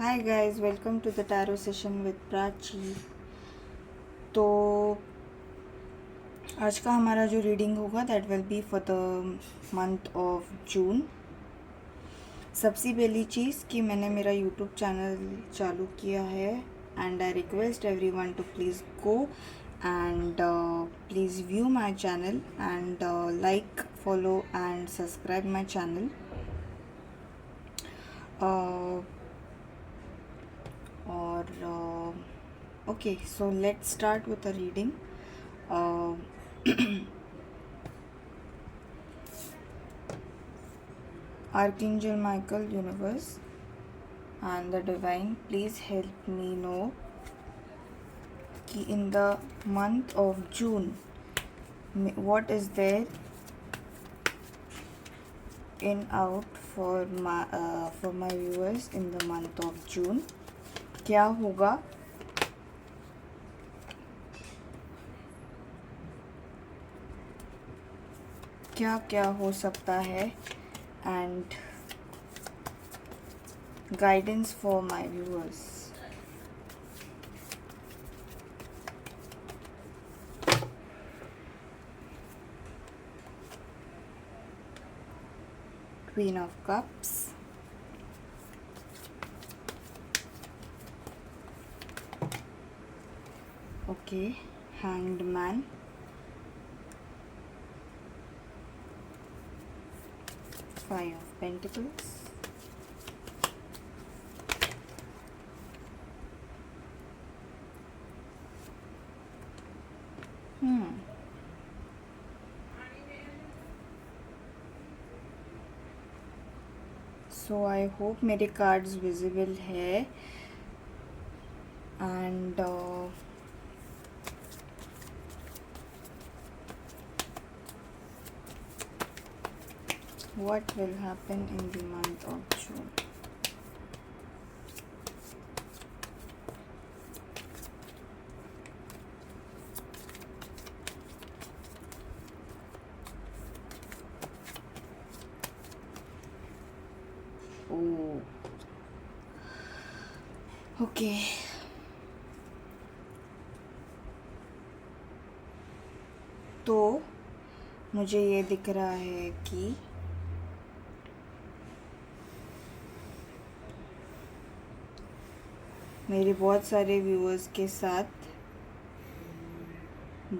Hi guys, welcome to the tarot session with Prachi. तो आज का हमारा जो रीडिंग होगा that will be for the month of June. सबसे पहली चीज़ कि मैंने मेरा यूट्यूब चैनल चालू किया है and I request every one two please go and please view my channel and like, follow and subscribe my channel. और okay, so let's start with the reading. uh, Archangel Michael, universe and the divine, please help me know कि in the month of June what is there in out for my viewers in the month of June. क्या होगा, क्या क्या हो सकता है and guidance for my viewers. Queen of Cups, okay, Hanged Man, Five of Pentacles, so I hope मेरे cards visible है and what will happen in the month of June. Oh, okay. तो मुझे ये दिख रहा है कि मेरे बहुत सारे व्यूअर्स के साथ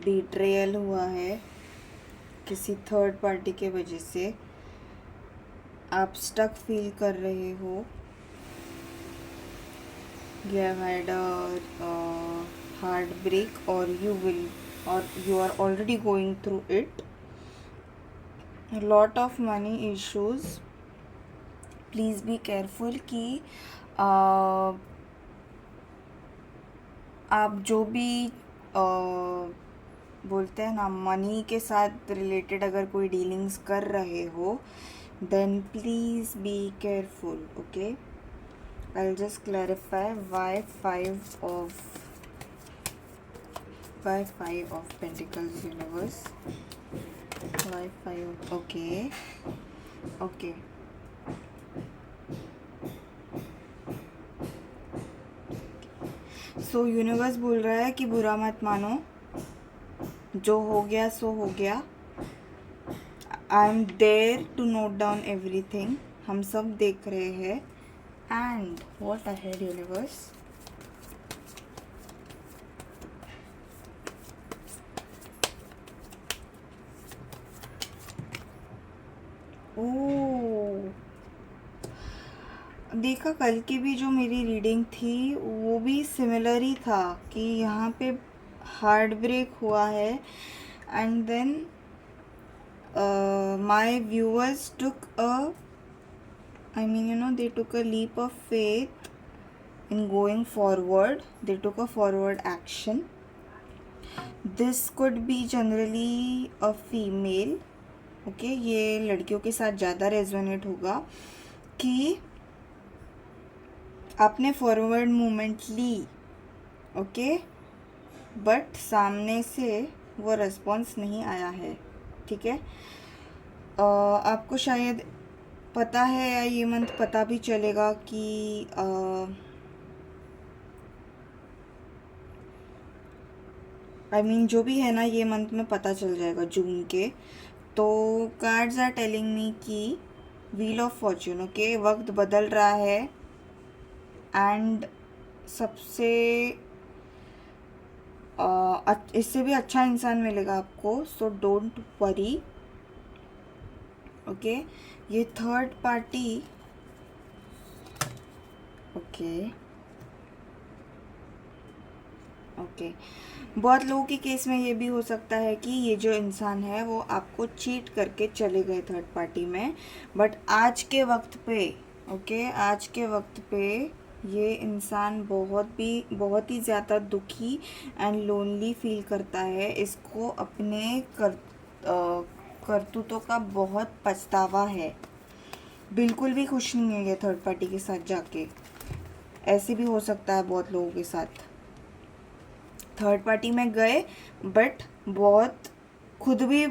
बिट्रेयल हुआ है किसी थर्ड पार्टी के वजह से. आप स्टक फील कर रहे हो. You have had a heartbreak और you are already going through it. A lot of money issues. Please be careful कि आप जो भी बोलते हैं ना, मनी के साथ रिलेटेड अगर कोई डीलिंग्स कर रहे हो then please be careful. Okay, I'll just clarify why five of Pentacles, universe. Why five? Okay. So universe बोल रहा है कि बुरा मत मानो, जो हो गया सो हो गया. I am there to note down everything. हम सब देख रहे हैं. And what ahead, universe. Oh, देखा, कल की भी जो मेरी रीडिंग थी वो भी सिमिलर ही था कि यहाँ पे हार्ट ब्रेक हुआ है and then my viewers took they took a leap of faith in going forward. They took a forward action. This could be generally a female. Okay, ये लड़कियों के साथ ज़्यादा रेजोनेट होगा कि आपने फॉरवर्ड मूवमेंट ली. ओके, बट सामने से वो रिस्पॉन्स नहीं आया है. ठीक है, आपको शायद पता है या ये मंथ पता भी चलेगा कि आई मीन जो भी है ना, ये मंथ में पता चल जाएगा जून के। तो कार्ड्स आर टेलिंग मी कि व्हील ऑफ फॉर्च्यून, ओके, वक्त बदल रहा है। एंड सबसे इससे भी अच्छा इंसान मिलेगा आपको, सो डोंट वरी, ओके। ये थर्ड पार्टी, ओके ओके, बहुत लोगों के केस में ये भी हो सकता है कि ये जो इंसान है वो आपको चीट करके चले गए थर्ड पार्टी में, बट आज के वक्त पे, ओके, आज के वक्त पे ये इंसान बहुत ही ज़्यादा दुखी एंड लोनली फील करता है। इसको अपने करतूतों का बहुत पछतावा है। बिल्कुल भी खुश नहीं है ये थर्ड पार्टी के साथ जाके। ऐसे भी हो सकता है बहुत लोगों के साथ, थर्ड पार्टी में गए बट बहुत खुद भी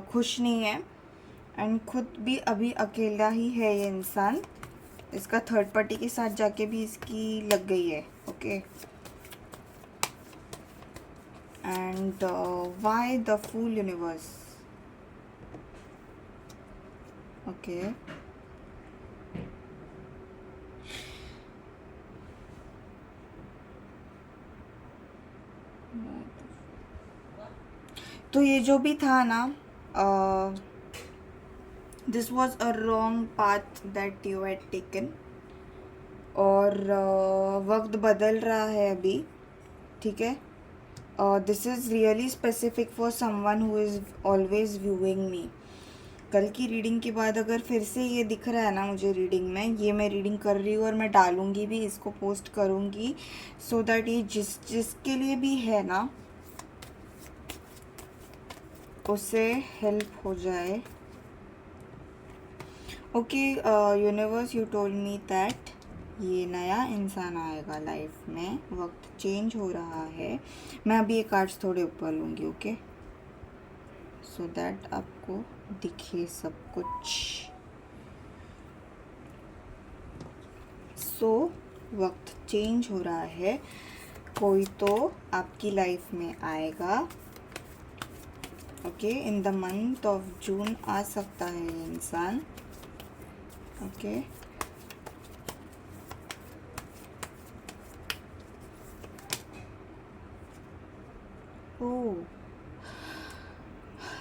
खुश नहीं है, एंड खुद भी अभी अकेला ही है ये इंसान। इसका थर्ड पार्टी के साथ जाके भी इसकी लग गई है, okay. And why the fool universe, okay. तो ये जो भी था ना, this was a wrong path that you had taken, और वक्त बदल रहा है अभी, ठीक है। This is really specific for someone who is always viewing me. कल की रीडिंग के बाद अगर फिर से ये दिख रहा है ना मुझे रीडिंग में, ये मैं रीडिंग कर रही हूँ और मैं डालूँगी भी, इसको पोस्ट करूँगी, सो दैट ये जिसके लिए भी है ना उसे हेल्प हो जाए, okay. Universe, you told me that ये नया इंसान आएगा लाइफ में, वक्त चेंज हो रहा है। मैं अभी ये कार्ड्स थोड़े ऊपर लूँगी, ओके, सो दैट आपको दिखे सब कुछ। सो वक्त चेंज हो रहा है, कोई तो आपकी लाइफ में आएगा, okay. In the month of June आ सकता है ये इंसान, okay.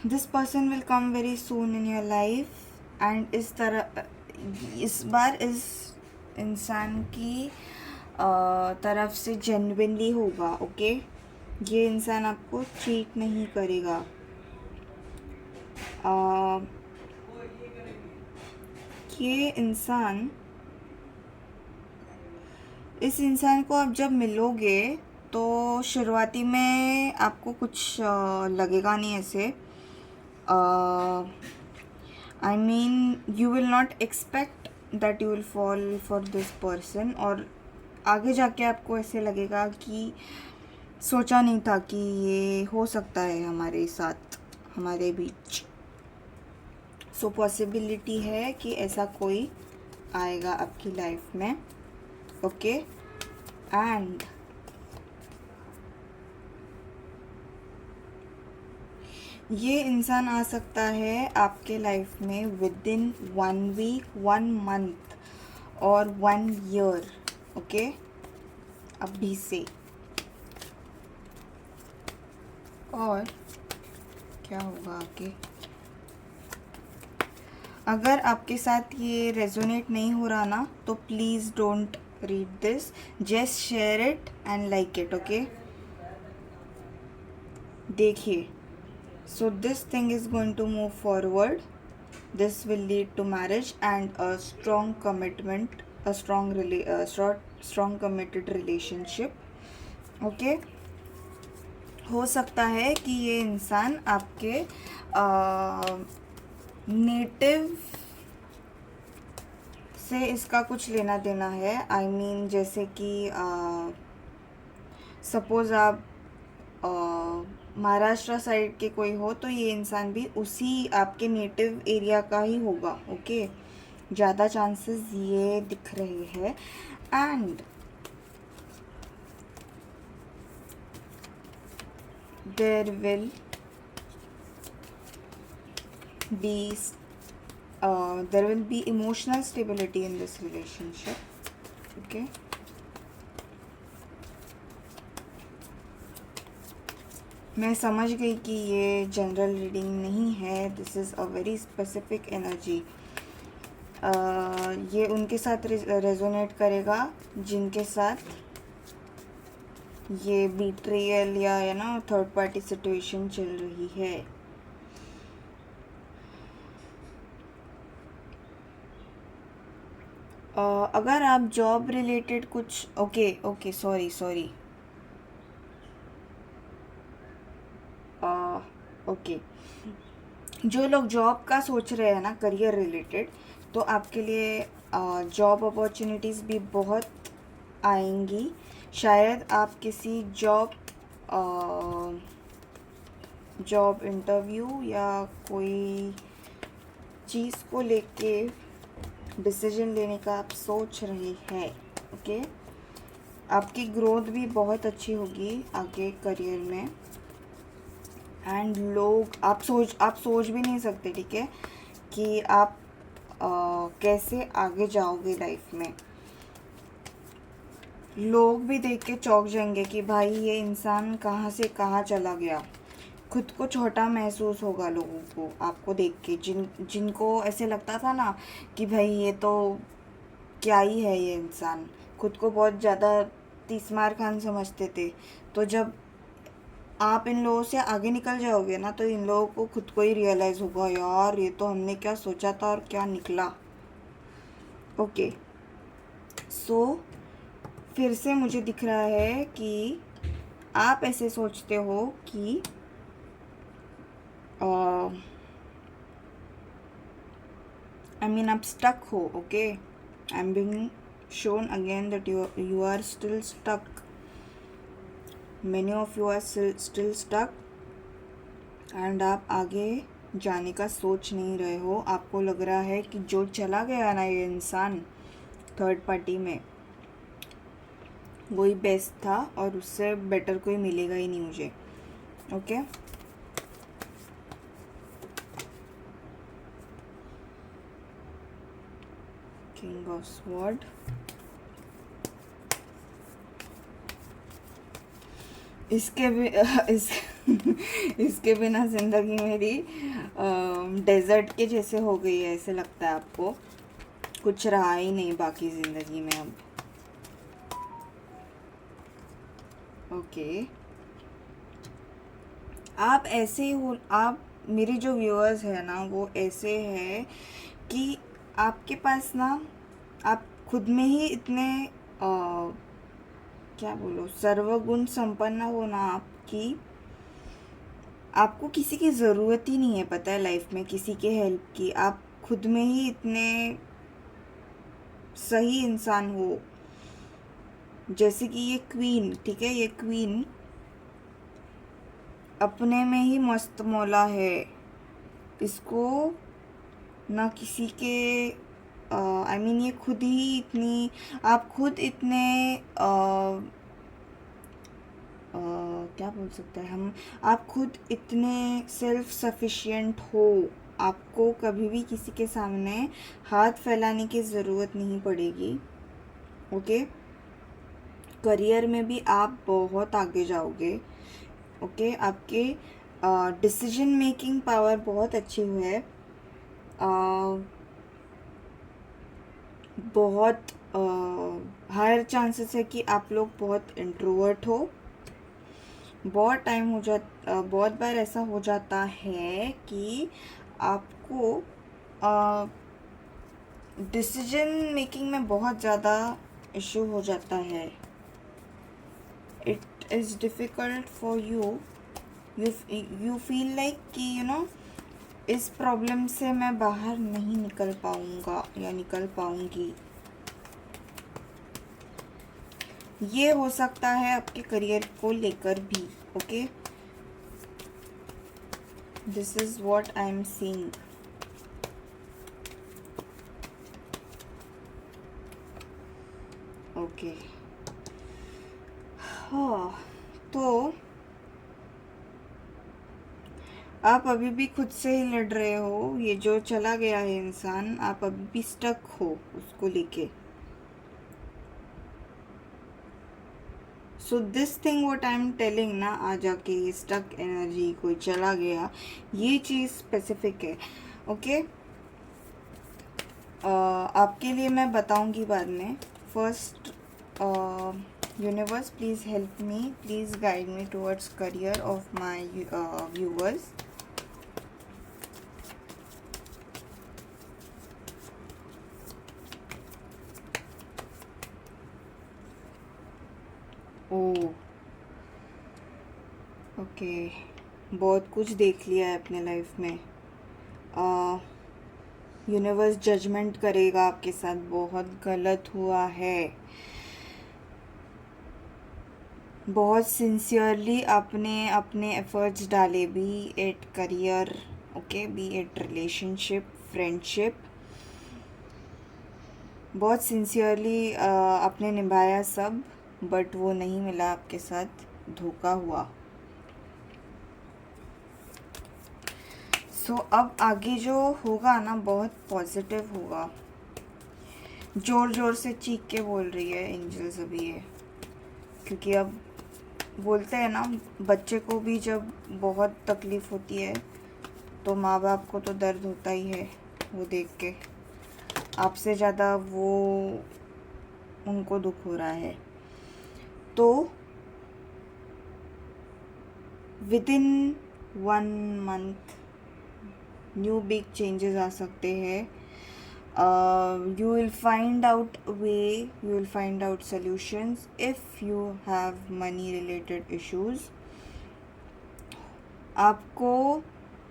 This person will come very soon in your life, and इस बार इस इंसान की तरफ से जेन्युइनली होगा, ओके। ये इंसान आपको चीट नहीं करेगा। ये इंसान, इस इंसान को आप जब मिलोगे तो शुरुआती में आपको कुछ लगेगा नहीं ऐसे, I mean you will not expect that you will fall for this person, और आगे जाके आपको ऐसे लगेगा कि सोचा नहीं था कि ये हो सकता है हमारे साथ, हमारे बीच। सो पॉसिबिलिटी है कि ऐसा कोई आएगा आपकी लाइफ में, ओके। एंड ये इंसान आ सकता है आपके लाइफ में विद इन 1 वीक, 1 मंथ और 1 ईयर, ओके, अभी से। और क्या होगा आगे? अगर आपके साथ ये रेजोनेट नहीं हो रहा ना, तो please don't read this, just share it and like it, okay. देखिए, so this thing is going to move forward. This will lead to marriage and a strong commitment, a strong committed relationship, okay. हो सकता है कि ये इंसान आपके native से इसका कुछ लेना देना है। आई मीन जैसे कि सपोज़ आप महाराष्ट्र साइड के कोई हो, तो ये इंसान भी उसी आपके नेटिव एरिया का ही होगा, ओके। ज़्यादा चांसेस ये दिख रहे हैं। And there will be there will be emotional stability in this relationship. Okay. मैं समझ गई कि ये जनरल रीडिंग नहीं है, this is a very specific energy. ये उनके साथ रेजोनेट करेगा जिनके साथ ये बीट्रियल या थर्ड पार्टी सिचुएशन चल रही है। अगर आप जॉब रिलेटेड कुछ ओके सॉरी ओके, जो लोग जॉब का सोच रहे हैं ना, करियर रिलेटेड, तो आपके लिए जॉब अपॉर्चुनिटीज़ भी बहुत आएंगी। शायद आप किसी जॉब इंटरव्यू या कोई चीज़ को लेके डिसीजन लेने का आप सोच रहे हैं। ओके, आपकी ग्रोथ भी बहुत अच्छी होगी आगे करियर में। एंड लोग आप सोच भी नहीं सकते, ठीक है, कि आप कैसे आगे जाओगे लाइफ में। लोग भी देख के चौंक जाएंगे कि भाई ये इंसान कहाँ से कहाँ चला गया। खुद को छोटा महसूस होगा लोगों को आपको देख के, जिनको ऐसे लगता था ना कि भाई ये तो क्या ही है ये इंसान, खुद को बहुत ज़्यादा तीसमार खान समझते थे। तो जब आप इन लोगों से आगे निकल जाओगे ना, तो इन लोगों को खुद को ही रियलाइज़ होगा, यार ये तो हमने क्या सोचा था और क्या निकला। ओके, सो फिर से मुझे दिख रहा है कि आप ऐसे सोचते हो कि आप स्टक हो। Okay, I am being shown again that you are still stuck. Many of you are still stuck and आप आगे जाने का सोच नहीं रहे हो। आपको लग रहा है कि जो चला गया ना ये इंसान थर्ड पार्टी में, वही बेस्ट था और उससे बेटर कोई मिलेगा ही नहीं मुझे। ओके, किंग ऑफ स्वॉर्ड, इसके बिना ज़िंदगी मेरी डेजर्ट के जैसे हो गई है, ऐसे लगता है आपको। कुछ रहा ही नहीं बाकी ज़िंदगी में अब। ओके, आप ऐसे ही हो, आप मेरे जो व्यूअर्स है ना वो ऐसे है कि आपके पास ना, आप खुद में ही इतने क्या बोलो, सर्वगुण संपन्न हो ना आपकी, आपको किसी की ज़रूरत ही नहीं है, पता है, लाइफ में किसी के हेल्प की। आप खुद में ही इतने सही इंसान हो। जैसे कि ये क्वीन, ठीक है, ये क्वीन अपने में ही मस्त मौला है। इसको ना किसी के ये खुद ही इतनी, आप खुद इतने क्या बोल सकते हैं हम, आप खुद इतने सेल्फ सफिशिएंट हो। आपको कभी भी किसी के सामने हाथ फैलाने की ज़रूरत नहीं पड़ेगी। ओके, करियर में भी आप बहुत आगे जाओगे। ओके, आपके डिसीजन मेकिंग पावर बहुत अच्छी है। बहुत हायर चांसेस है कि आप लोग बहुत इंट्रोवर्ट हो। बहुत बार ऐसा हो जाता है कि आपको डिसीजन मेकिंग में बहुत ज़्यादा इशू हो जाता है। It is difficult for you feel like कि इस प्रॉब्लम से मैं बाहर नहीं निकल पाऊँगा या निकल पाऊँगी। ये हो सकता है आपके करियर को लेकर भी। Okay, this is what I am seeing. Okay, हाँ, तो आप अभी भी खुद से ही लड़ रहे हो। ये जो चला गया है इंसान, आप अभी भी स्टक हो उसको लेके। So this thing what I am telling ना, आ जाके ये स्टक एनर्जी, कोई चला गया, ये चीज़ स्पेसिफिक है। ओके, आपके लिए मैं बताऊंगी बाद में। First, universe please help me, please guide me towards career of my viewers. Oh okay, बहुत कुछ देख लिया है अपने लाइफ में। यूनिवर्स जजमेंट करेगा आपके साथ, बहुत गलत हुआ है। बहुत सिंसियरली आपने अपने एफर्ट्स डाले, B it career, okay, B it relationship, friendship, बहुत सिंसियरली आपने निभाया सब, बट वो नहीं मिला आपके साथ, धोखा हुआ। सो अब आगे जो होगा ना, बहुत पॉजिटिव होगा। ज़ोर ज़ोर से चीख के बोल रही है एंजल्स अभी ये, क्योंकि अब बोलते हैं ना, बच्चे को भी जब बहुत तकलीफ़ होती है तो माँ बाप को तो दर्द होता ही है वो देख के। आपसे ज़्यादा वो, उनको दुख हो रहा है। तो within 1 month new big changes आ सकते हैं। You will find out a way, you will find out solutions if you have money related issues. आपको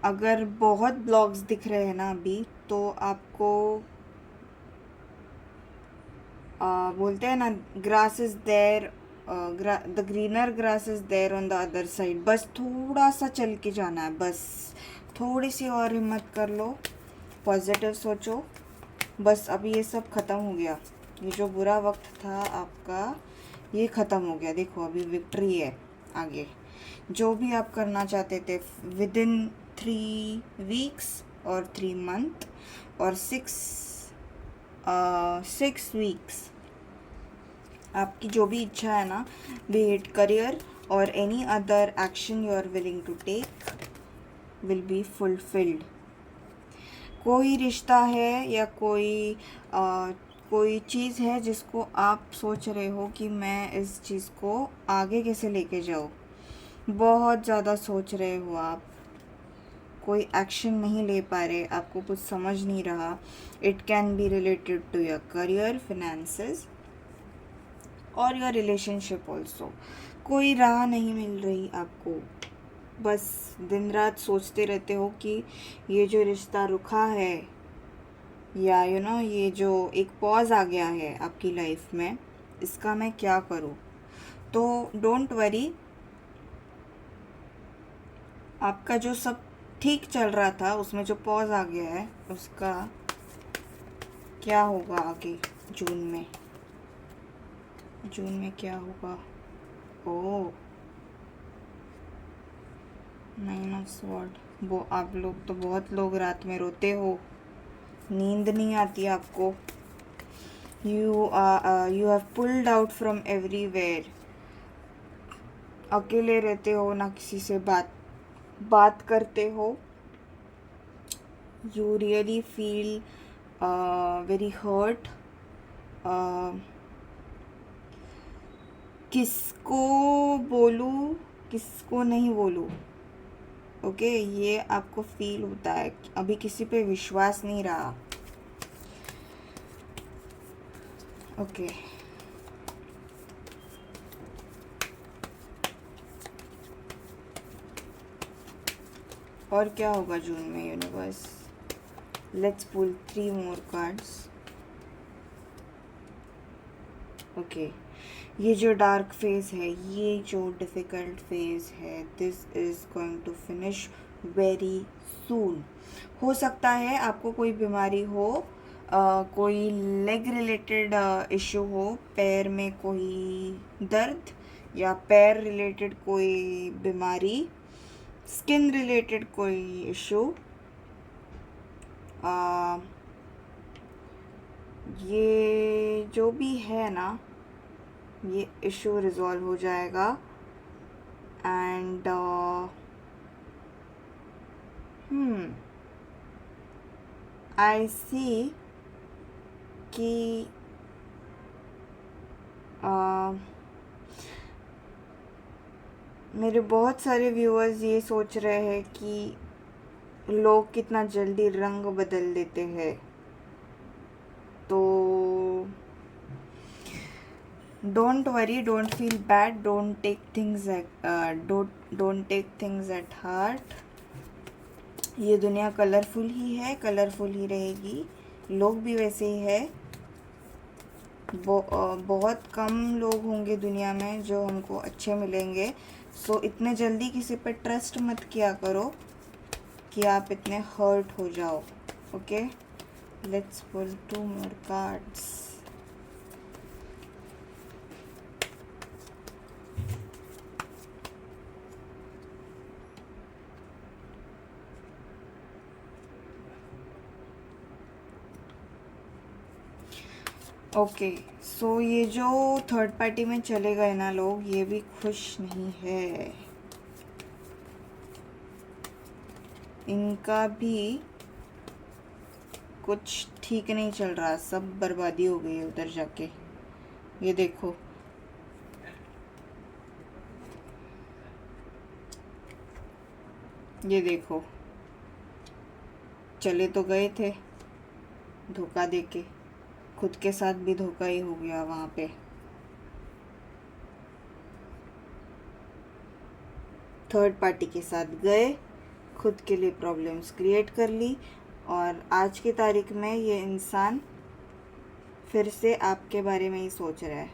अगर बहुत ब्लॉग्स दिख रहे हैं ना अभी, तो आपको बोलते हैं ना, grass is there, the greener grass is there on the other side. बस थोड़ा सा चल के जाना है, बस थोड़ी सी और हिम्मत कर लो, पॉजिटिव सोचो। बस अभी ये सब ख़त्म हो गया, ये जो बुरा वक्त था आपका ये ख़त्म हो गया। देखो अभी विक्ट्री है आगे। जो भी आप करना चाहते थे विद इन 3 weeks और 3 month और 6 weeks, आपकी जो भी इच्छा है ना, बी इट करियर और any other action you are willing to take will be fulfilled. कोई रिश्ता है या कोई चीज़ है जिसको आप सोच रहे हो कि मैं इस चीज़ को आगे कैसे लेके जाऊँ, बहुत ज़्यादा सोच रहे हो आप, कोई एक्शन नहीं ले पा रहे, आपको कुछ समझ नहीं रहा। It can be related to your career, finances और योर रिलेशनशिप ऑल्सो। कोई राह नहीं मिल रही आपको, बस दिन रात सोचते रहते हो कि ये जो रिश्ता रुका है, या ये जो एक पॉज आ गया है आपकी लाइफ में, इसका मैं क्या करूँ। तो डोंट वरी, आपका जो सब ठीक चल रहा था उसमें जो पॉज आ गया है, उसका क्या होगा आगे जून में। जून में क्या होगा? ओह, 9 of Swords। वो आप लोग तो, बहुत लोग रात में रोते हो, नींद नहीं आती आपको। You have pulled out from everywhere. अकेले रहते हो, ना किसी से बात करते हो। You really feel very hurt. किसको बोलूँ, किसको नहीं बोलूँ, ओके, ये आपको फील होता है। अभी किसी पे विश्वास नहीं रहा, ओके। और क्या होगा जून में universe? Let's pull 3 more cards। Okay, ये जो डार्क फेज है, ये जो डिफ़िकल्ट फेज है, this is going to finish very soon. हो सकता है आपको कोई बीमारी हो, कोई लेग रिलेटेड इशू हो, पैर में कोई दर्द या पैर रिलेटेड कोई बीमारी, स्किन रिलेटेड कोई इशू, ये जो भी है ना, ये इशू रिजॉल्व हो जाएगा। एंड आई सी कि मेरे बहुत सारे व्यूअर्स ये सोच रहे हैं कि लोग कितना जल्दी रंग बदल देते हैं, तो don't worry, don't feel bad, don't take things at heart. ये दुनिया कलरफुल ही है, कलरफुल ही रहेगी, लोग भी वैसे ही है। बहुत कम लोग होंगे दुनिया में जो हमको अच्छे मिलेंगे। सो इतने जल्दी किसी पे ट्रस्ट मत किया करो कि आप इतने हर्ट हो जाओ। Okay, let's pull 2 more cards। Okay, so ये जो थर्ड पार्टी में चले गए ना लोग, ये भी खुश नहीं है। इनका भी कुछ ठीक नहीं चल रहा, सब बर्बादी हो गई उधर जाके। ये देखो, ये देखो, चले तो गए थे धोखा देके, खुद के साथ भी धोखा ही हो गया वहाँ पे। थर्ड पार्टी के साथ गए, खुद के लिए प्रॉब्लम्स क्रिएट कर ली, और आज की तारीख में ये इंसान फिर से आपके बारे में ही सोच रहा है।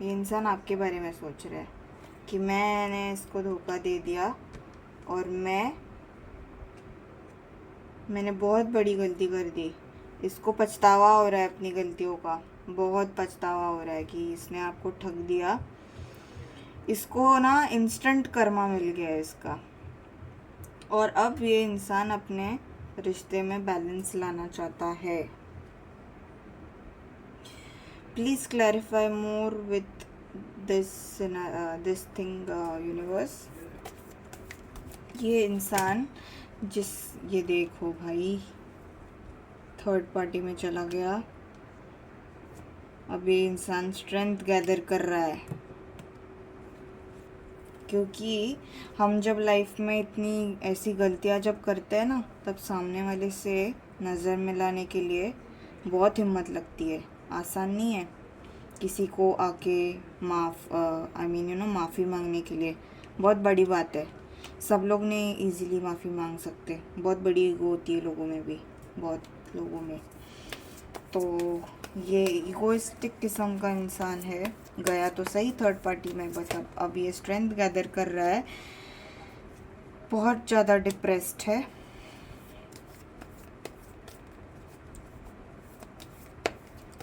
ये इंसान आपके बारे में सोच रहा है कि मैंने इसको धोखा दे दिया और मैंने बहुत बड़ी गलती कर दी। इसको पछतावा हो रहा है अपनी गलतियों का, बहुत पछतावा हो रहा है कि इसने आपको ठग दिया। इसको ना इंस्टेंट कर्मा मिल गया है इसका, और अब ये इंसान अपने रिश्ते में बैलेंस लाना चाहता है। Please clarify more with this thing universe. ये इंसान ये देखो भाई, थर्ड पार्टी में चला गया। अब ये इंसान स्ट्रेंथ गैदर कर रहा है, क्योंकि हम जब लाइफ में इतनी ऐसी गलतियां जब करते हैं ना, तब सामने वाले से नज़र मिलाने के लिए बहुत हिम्मत लगती है। आसान नहीं है किसी को आके माफ़ी मांगने के लिए, बहुत बड़ी बात है। सब लोग नहीं इजीली माफ़ी मांग सकते, बहुत बड़ी ईगो होती है लोगों में भी, बहुत लोगों में। तो ये इगोइस्टिक किस्म का इंसान है, गया तो सही थर्ड पार्टी में, बस अब ये स्ट्रेंथ गैदर कर रहा है, बहुत ज़्यादा डिप्रेस्ड है।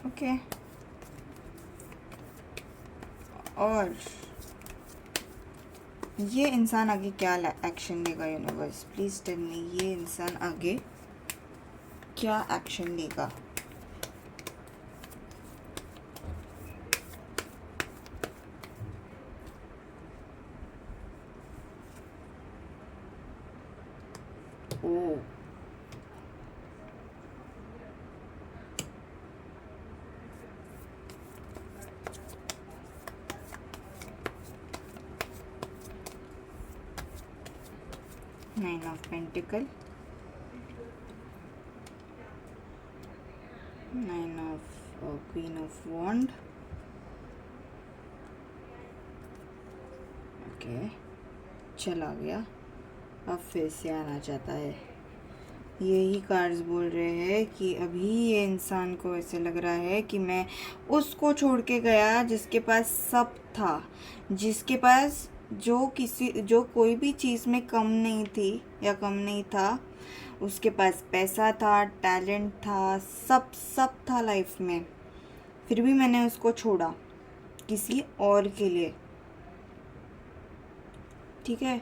ओके, और ये इंसान आगे क्या एक्शन लेगा यूनिवर्स, प्लीज़ टेल मी, ये इंसान आगे क्या एक्शन लेगा। Oh, nine of pentacle, nine of queen of wand. Okay, चला गया, अब फिर से आना चाहता है। यही कार्ड्स बोल रहे हैं कि अभी ये इंसान को ऐसे लग रहा है कि मैं उसको छोड़ के गया जिसके पास सब था, जिसके पास जो कोई भी चीज़ में कम नहीं थी या कम नहीं था। उसके पास पैसा था, टैलेंट था, सब था लाइफ में, फिर भी मैंने उसको छोड़ा किसी और के लिए। ठीक है,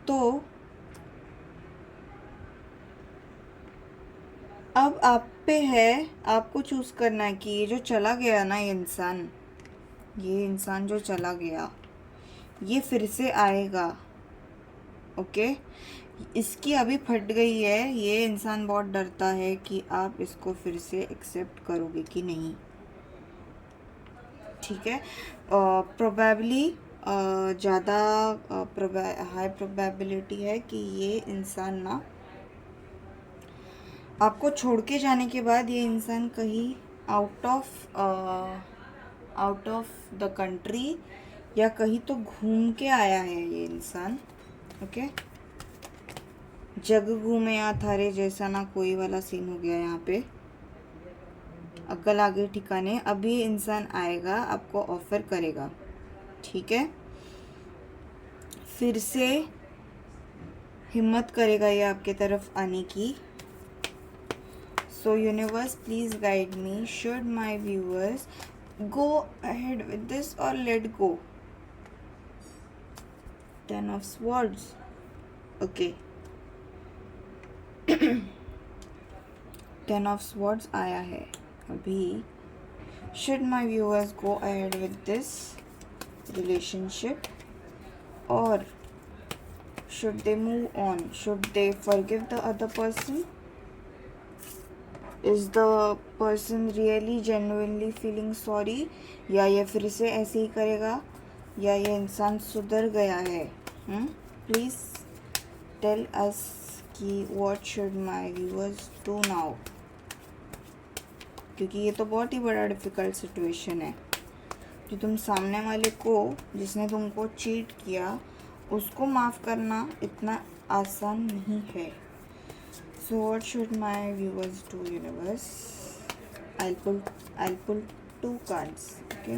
तो अब आप पे है, आपको चूज करना है कि ये जो चला गया ना, ये इंसान जो चला गया, ये फिर से आएगा। ओके, इसकी अभी फट गई है, ये इंसान बहुत डरता है कि आप इसको फिर से एक्सेप्ट करोगे कि नहीं। ठीक है, प्रोबेबली ज़्यादा हाई प्रोबेबिलिटी है कि ये इंसान ना आपको छोड़ के जाने के बाद ये इंसान कहीं आउट ऑफ द कंट्री या कहीं तो घूम के आया है ये इंसान। ओके, जग घूमे या थारे जैसा ना कोई वाला सीन हो गया यहाँ पे। अक्ल आगे ठिकाने, अभी ये इंसान आएगा, आपको ऑफर करेगा। ठीक है, फिर से हिम्मत करेगा ये आपके तरफ आने की। So universe, please guide me. Should my viewers go ahead with this or let go? 10 of Swords. Okay. 10 of Swords आया है अभी। Should my viewers go ahead with this relationship or should they move on? Should they forgive the other person? Is the person really genuinely feeling sorry? या ये फिर से ऐसे ही करेगा, या ये इंसान सुधर गया है? प्लीज़ टेल अस कि what should my viewers do now? क्योंकि ये तो बहुत ही बड़ा डिफ़िकल्ट सिचुएशन है कि तुम सामने वाले को, जिसने तुमको चीट किया, उसको माफ़ करना इतना आसान नहीं है। So what should my viewers do, universe? I'll pull 2 cards. Okay.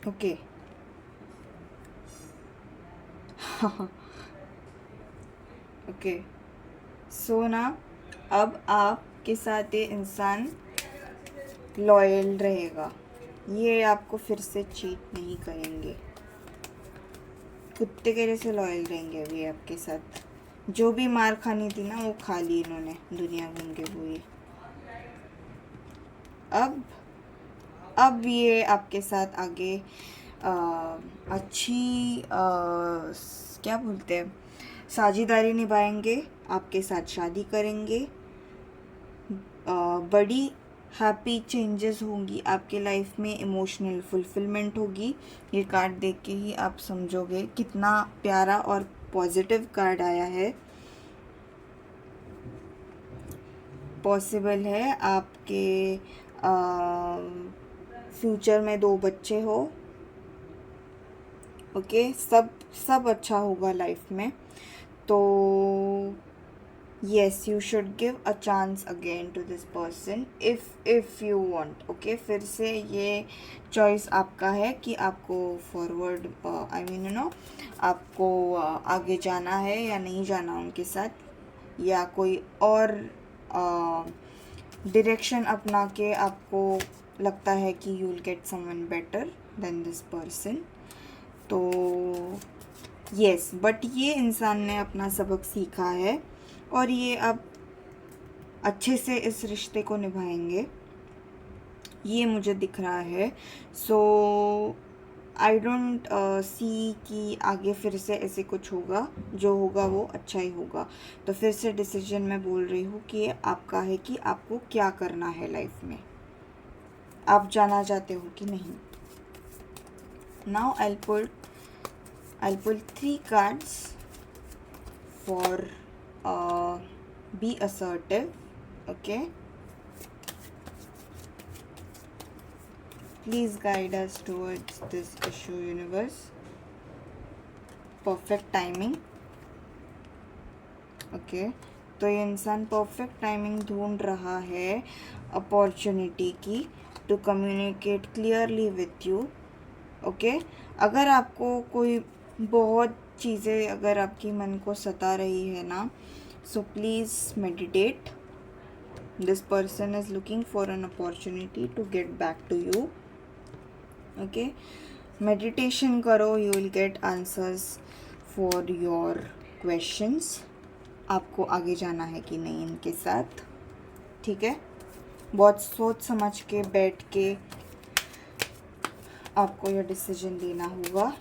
Okay. Okay. So ना, अब आपके साथ ये इंसान लॉयल रहेगा, ये आपको फिर से चीट नहीं करेंगे, कुत्ते के जैसे लॉयल रहेंगे अभी आपके साथ। जो भी मार खानी थी ना, वो खा ली इन्होंने दुनिया घूम के पूरी। अब ये आपके साथ आगे अच्छी क्या बोलते हैं, साझेदारी निभाएंगे, आपके साथ शादी करेंगे, बड़ी हैप्पी चेंजेस होंगी आपके लाइफ में, इमोशनल फुलफिलमेंट होगी। ये कार्ड देख के ही आप समझोगे कितना प्यारा और पॉजिटिव कार्ड आया है। पॉसिबल है आपके फ्यूचर में 2 बच्चे हो। ओके, सब अच्छा होगा लाइफ में। तो yes, you should give a chance again to this person if you want. Okay, फिर से ये चॉइस आपका है कि आपको फॉरवर्ड आपको आगे जाना है या नहीं जाना उनके साथ, या कोई और डायरेक्शन अपना के आपको लगता है कि you will get someone better than this person. तो yes, बट ये इंसान ने अपना सबक सीखा है और ये अब अच्छे से इस रिश्ते को निभाएंगे, ये मुझे दिख रहा है। सो आई डोंट सी कि आगे फिर से ऐसे कुछ होगा, जो होगा वो अच्छा ही होगा। तो फिर से डिसीजन मैं बोल रही हूँ कि ये आपका है कि आपको क्या करना है लाइफ में, आप जाना चाहते हो कि नहीं। Now I'll pull 3 cards for be assertive. Okay, please guide us towards this issue, universe. Perfect timing. Okay, तो ये इंसान परफेक्ट टाइमिंग ढूंढ रहा है अपॉर्चुनिटी की to communicate clearly with you. Okay, अगर आपको कोई बहुत चीज़ें अगर आपकी मन को सता रही है ना, so please meditate. This person is looking for an opportunity to get back to you. Okay, meditation करो, you will get answers for your questions. आपको आगे जाना है कि नहीं इनके साथ, ठीक है। बहुत सोच समझ के बैठ के आपको ये डिसीजन लेना होगा।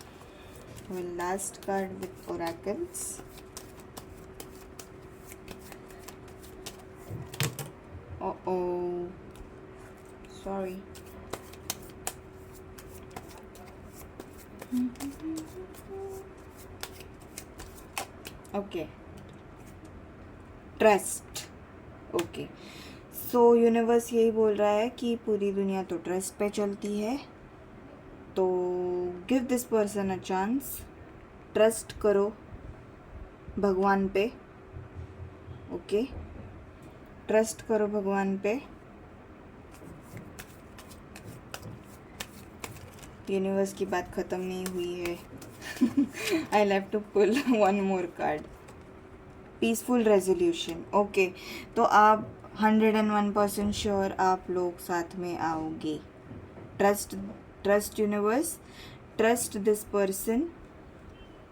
Last card with oracles. Sorry, okay, trust. Okay, so universe यही बोल रहा है कि पूरी दुनिया तो ट्रस्ट पे चलती है, तो give this person a chance. Trust करो भगवान पे, ओके, ट्रस्ट करो भगवान पे। यूनिवर्स की बात ख़त्म नहीं हुई है। I have to pull one more card. Peaceful resolution. Okay, तो आप 101% श्योर आप लोग साथ में आओगे। Trust universe, trust this person.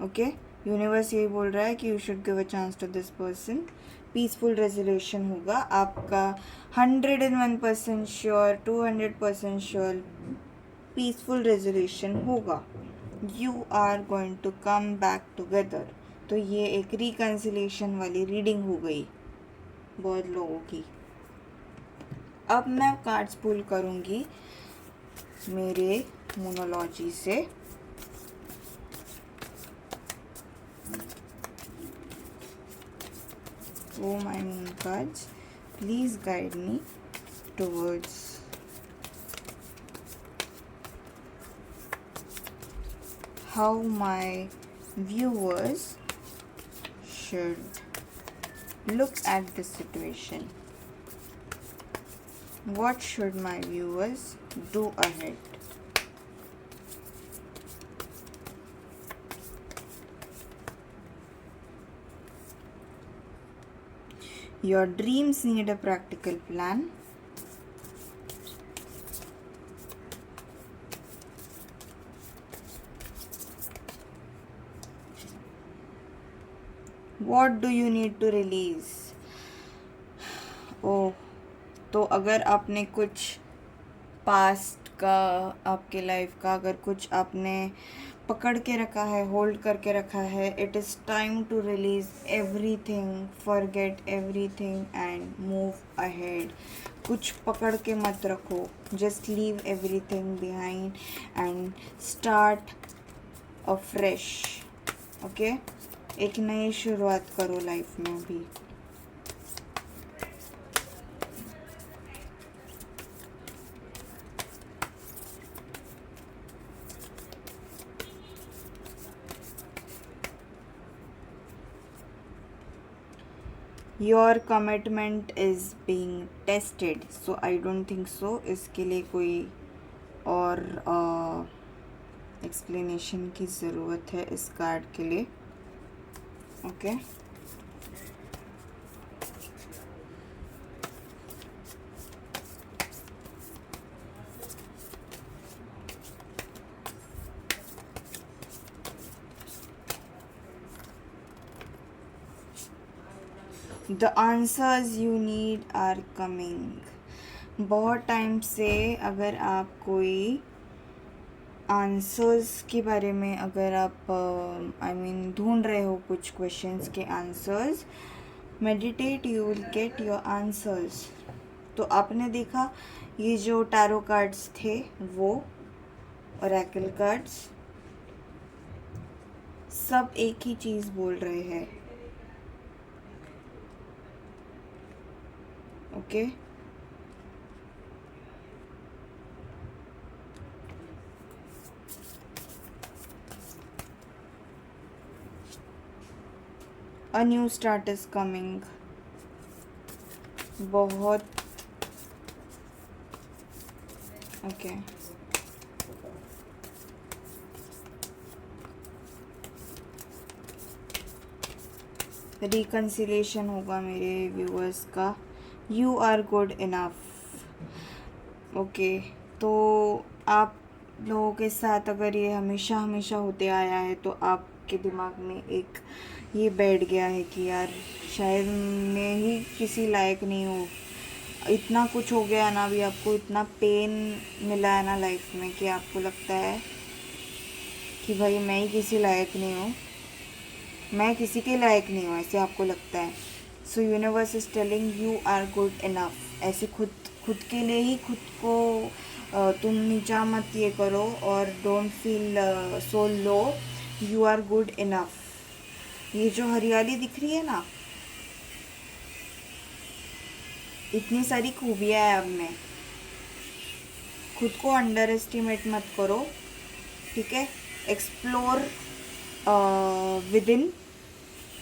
Okay, universe यही बोल रहा है कि you should give a chance to this person. Peaceful resolution होगा आपका। 101% श्योर, 200% श्योर पीसफुल रेजोल्यूशन होगा। You are going to come back together. तो ये एक रिकन्सिलेशन वाली रीडिंग हो गई बहुत लोगों की। अब मैं कार्ड्स पुल करूँगी मेरे मोनोलॉजी से। Oh my moon cards, please guide me towards how my viewers should look at this situation. What should my viewers do ahead? Your dreams need a practical plan. What do you need to release? ओह, तो अगर आपने कुछ past का, आपके life का अगर कुछ आपने पकड़ के रखा है, होल्ड करके रखा है, it is time to release everything, forget everything and move ahead. कुछ पकड़ के मत रखो, just leave everything behind and start a fresh. Okay, एक नई शुरुआत करो लाइफ में भी। Your commitment is being tested, so I don't think so इसके लिए कोई और एक्सप्लेनेशन की ज़रूरत है इस कार्ड के लिए। Okay, the answers you need are coming. बहुत टाइम से अगर आप कोई आंसर्स के बारे में अगर आप ढूंढ रहे हो कुछ क्वेश्चंस के answers, meditate, you will get your answers. तो आपने देखा ये जो टैरो कार्ड्स थे वो ओरेकल कार्ड्स सब एक ही चीज़ बोल रहे हैं। Okay, a new start is coming. बहुत ओके, रिकन्सिलेशन होगा मेरे व्यूअर्स का। You are good enough. Okay, तो आप लोगों के साथ अगर ये हमेशा हमेशा होते आया है तो आपके दिमाग में एक ये बैठ गया है कि यार शायद मैं ही किसी लायक नहीं हूँ। इतना कुछ हो गया ना, अभी आपको इतना पेन मिला है ना लाइफ में कि आपको लगता है कि भाई मैं ही किसी लायक नहीं हूँ, मैं किसी के लायक नहीं हूँ, ऐसे आपको लगता है। So universe is telling you are good enough. ऐसे खुद खुद के लिए ही खुद को तुम नीचा मत ये करो और don't feel so low. You are good enough. ये जो हरियाली दिख रही है ना, इतनी सारी खूबियाँ है अब में। खुद को अंडर एस्टिमेट मत करो, ठीक है। एक्सप्लोर विद इन,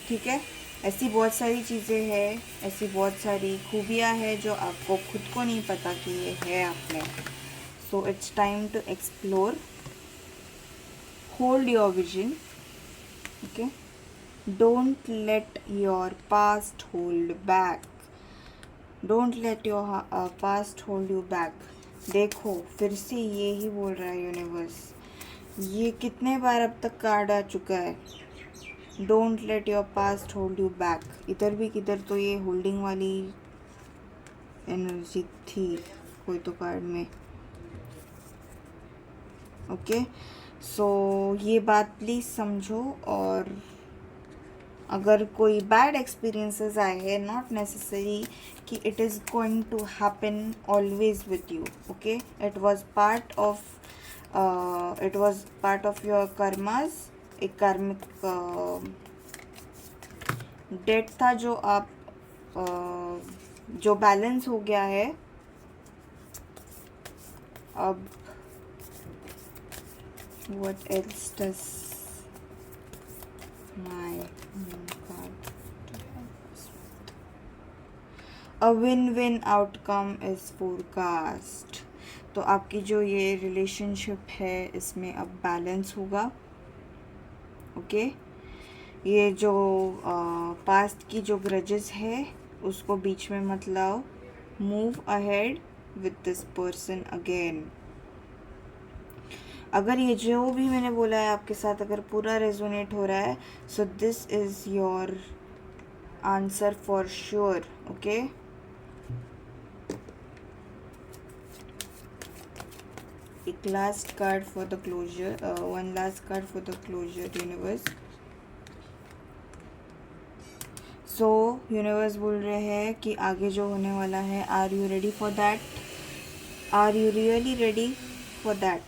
ठीक है। ऐसी बहुत सारी चीज़ें हैं, ऐसी बहुत सारी खूबियाँ हैं जो आपको खुद को नहीं पता कि ये है आप में। So it's time to explore. Hold your vision, okay. Don't let your past hold back. Don't let your past hold you back. देखो फिर से ये ही बोल रहा है यूनिवर्स। ये कितने बार अब तक कार्ड आ चुका है, don't let your past hold you back. इधर भी किधर तो ये होल्डिंग वाली एनर्जी थी कोई तो कार्ड में, ओके। सो ये बात प्लीज़ समझो। और अगर कोई बैड एक्सपीरियंसेस आए हैं, नॉट नेसेसरी कि it is going to happen always with you, okay. It was part of your karmas. एक कार्मिक डेट था जो आप जो बैलेंस हो गया है अब। what else does my card? A win-win outcome is forecast। तो आपकी जो ये रिलेशनशिप है इसमें अब बैलेंस होगा, ओके। ये जो पास्ट की जो ग्रजेस है उसको बीच में मत लाओ। Move ahead with this person again. अगर ये जो भी मैंने बोला है आपके साथ अगर पूरा रेजोनेट हो रहा है, so this is your answer for sure, okay. एक last card for the closure, one last card for the closure universe. So universe बोल रहे हैं कि आगे जो होने वाला है, are you ready for that? Are you really ready for that?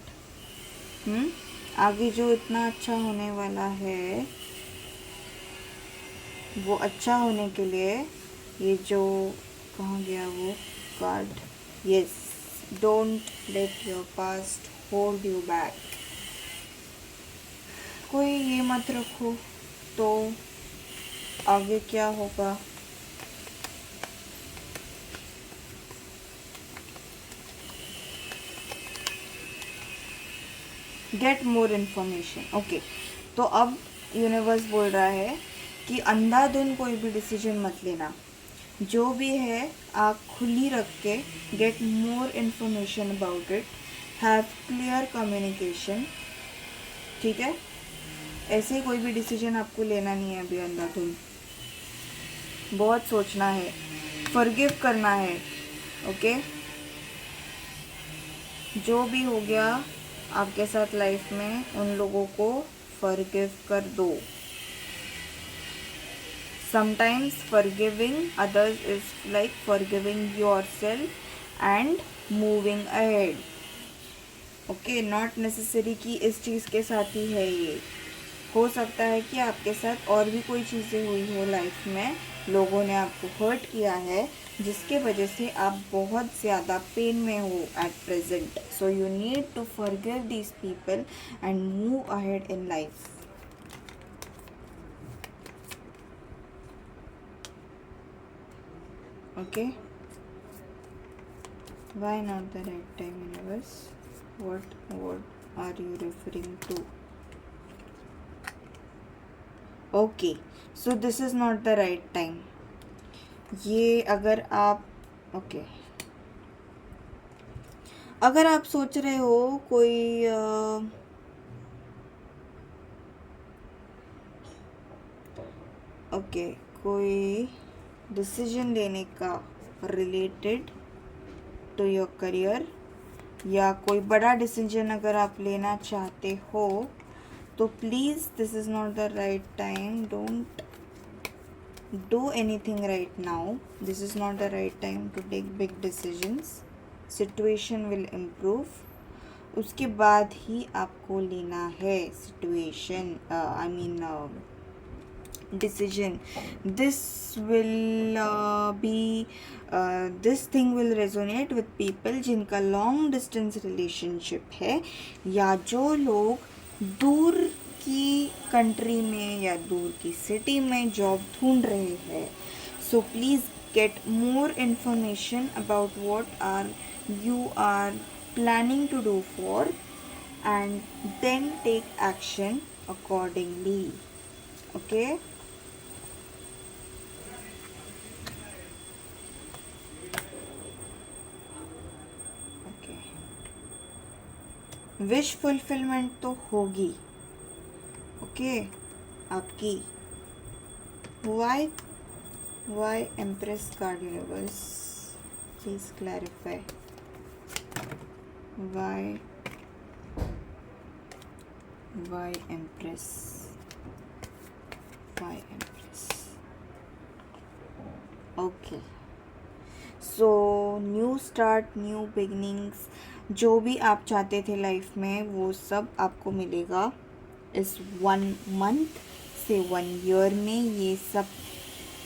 आगे जो इतना अच्छा होने वाला है, वो अच्छा होने के लिए ये जो कहाँ गया वो card, yes, don't let your past hold you back. कोई ये मत रखो तो आगे क्या होगा। Get more information, okay. तो अब यूनिवर्स बोल रहा है कि अंधाधुन कोई भी डिसीजन मत लेना। जो भी है आँख खुली रख के get more information about it. Have clear communication, ठीक है। ऐसे ही कोई भी डिसीजन आपको लेना नहीं है अभी अंधाधुन। बहुत सोचना है, फॉरगिव करना है, ओके। जो भी हो गया आपके साथ लाइफ में उन लोगों को फॉरगिव कर दो। Sometimes forgiving others is like forgiving yourself and moving ahead, okay. Not necessary कि इस चीज़ के साथ ही है ये। हो सकता है कि आपके साथ और भी कोई चीज़ें हुई हो लाइफ में, लोगों ने आपको हर्ट किया है जिसके वजह से आप बहुत ज़्यादा पेन में हो at present. So you need to forgive these people and move ahead in life, okay. Why not the right time universe? what are you referring to? Okay, so this is not the right time. ये अगर आप okay अगर आप सोच रहे हो कोई okay कोई डिसीजन लेने का रिलेटेड टू योर करियर, या कोई बड़ा डिसीजन अगर आप लेना चाहते हो, तो please this is not the right time. Don't do anything right now. This is not the right time to take big decisions. Situation will improve, उसके बाद ही आपको लेना है situation, I mean decision. This will this thing will resonate with people जिनका long distance relationship है, या जो लोग दूर की कंट्री में या दूर की सिटी में जॉब ढूंढ रहे हैं. So please get more information about what are you are planning to do for, and then take action accordingly. Okay. Wish fulfilment तो होगी. ओके आपकी. Why empress card universe, please clarify. Why empress. Okay. So new start, new beginnings, जो भी आप चाहते थे life में वो सब आपको मिलेगा इस 1 मंथ से 1 ईयर में. ये सब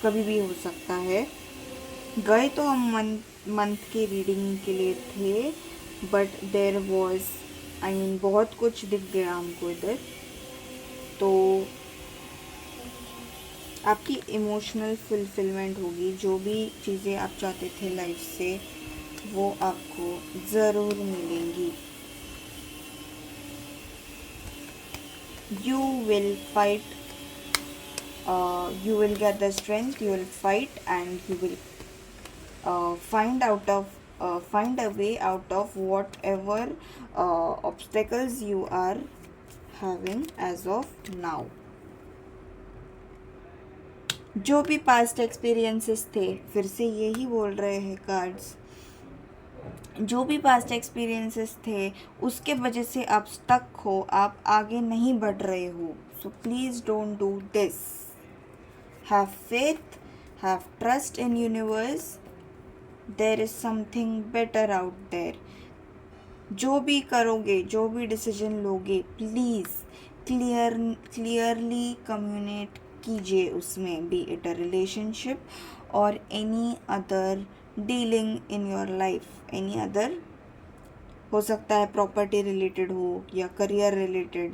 कभी भी हो सकता है. गए तो हम मंथ की रीडिंग के लिए थे, but there was I mean बहुत कुछ दिख गया हमको इधर. तो आपकी इमोशनल फुलफिलमेंट होगी. जो भी चीज़ें आप चाहते थे लाइफ से वो आपको ज़रूर मिलेंगी. You will fight, you will get the strength, you will fight, and you will find a way out of whatever obstacles you are having as of now. जो भी पास्ट एक्सपीरियंसेस थे, फिर से यही बोल रहे हैं कार्ड्स, जो भी पास्ट एक्सपीरियंसेस थे उसके वजह से आप स्टक हो, आप आगे नहीं बढ़ रहे हो. So please don't do this. Have faith, have trust in universe. There is something better out there. जो भी करोगे, जो भी डिसीजन लोगे, प्लीज़ क्लियरली कम्युनिकेट कीजिए उसमें, बी इट अ रिलेशनशिप और any other dealing in your life. Any other हो सकता है, प्रॉपर्टी रिलेटेड हो या career related.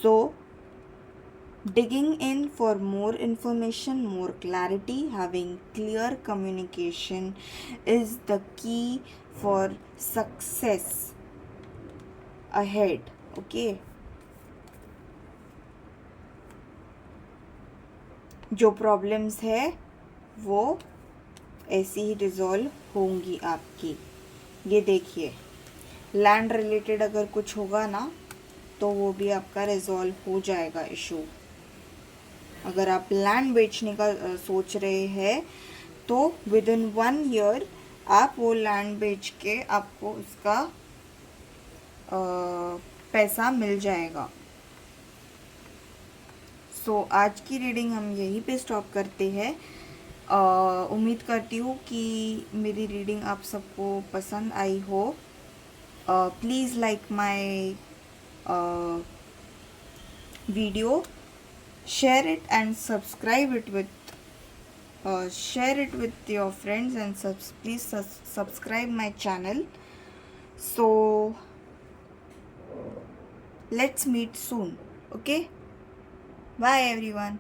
So digging in for more information, more clarity, having clear communication is the key for success ahead. Okay. जो problems है वो ऐसी ही dissolve होंगी आपकी. ये देखिए, लैंड रिलेटेड अगर कुछ होगा ना तो वो भी आपका रिजॉल्व हो जाएगा इशू. अगर आप लैंड बेचने का सोच रहे हैं तो विद इन 1 ईयर आप वो लैंड बेच के आपको उसका पैसा मिल जाएगा. सो आज की रीडिंग हम यहीं पे स्टॉप करते हैं. उम्मीद करती हूँ कि मेरी रीडिंग आप सबको पसंद आई हो. Please like my video, share it and subscribe it with share it with your friends, and please subscribe my channel. So let's meet soon. Okay, bye everyone.